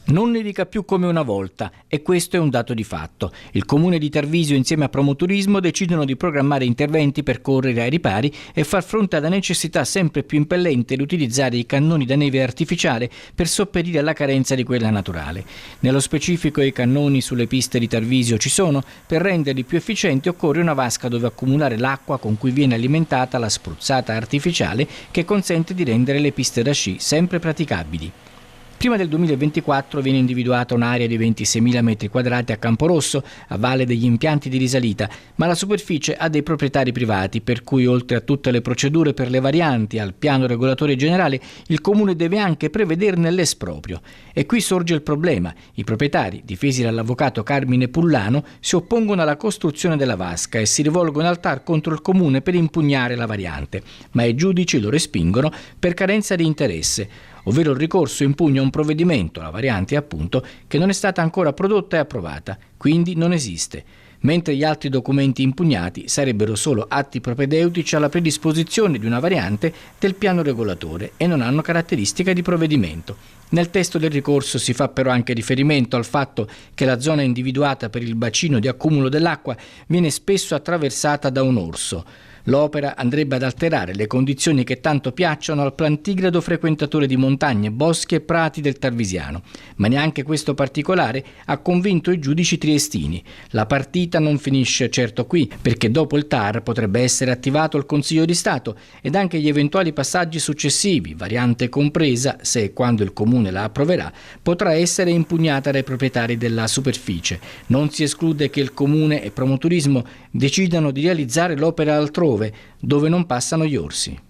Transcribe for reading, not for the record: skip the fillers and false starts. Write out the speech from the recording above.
Non nevica più come una volta e questo è un dato di fatto. Il comune di Tarvisio insieme a Promoturismo decidono di programmare interventi per correre ai ripari e far fronte alla necessità sempre più impellente di utilizzare i cannoni da neve artificiale per sopperire alla carenza di quella naturale. Nello specifico i cannoni sulle piste di Tarvisio ci sono, per renderli più efficienti occorre una vasca dove accumulare l'acqua con cui viene alimentata la spruzzata artificiale che consente di rendere le piste da sci sempre praticabili. Prima del 2024 viene individuata un'area di 26.000 metri quadrati a Camporosso, a valle degli impianti di risalita, ma la superficie ha dei proprietari privati, per cui oltre a tutte le procedure per le varianti al piano regolatore generale, il Comune deve anche prevederne l'esproprio. E qui sorge il problema. I proprietari, difesi dall'avvocato Carmine Pullano, si oppongono alla costruzione della vasca e si rivolgono al TAR contro il Comune per impugnare la variante, ma i giudici lo respingono per carenza di interesse, ovvero il ricorso impugna un provvedimento, la variante appunto, che non è stata ancora prodotta e approvata, quindi non esiste, mentre gli altri documenti impugnati sarebbero solo atti propedeutici alla predisposizione di una variante del piano regolatore e non hanno caratteristica di provvedimento. Nel testo del ricorso si fa però anche riferimento al fatto che la zona individuata per il bacino di accumulo dell'acqua viene spesso attraversata da un orso. L'opera andrebbe ad alterare le condizioni che tanto piacciono al plantigrado frequentatore di montagne, boschi e prati del Tarvisiano. Ma neanche questo particolare ha convinto i giudici triestini. La partita non finisce certo qui, perché dopo il TAR potrebbe essere attivato il Consiglio di Stato ed anche gli eventuali passaggi successivi, variante compresa, se e quando il Comune la approverà, potrà essere impugnata dai proprietari della superficie. Non si esclude che il Comune e Promoturismo decidano di realizzare l'opera altrove, dove non passano gli orsi.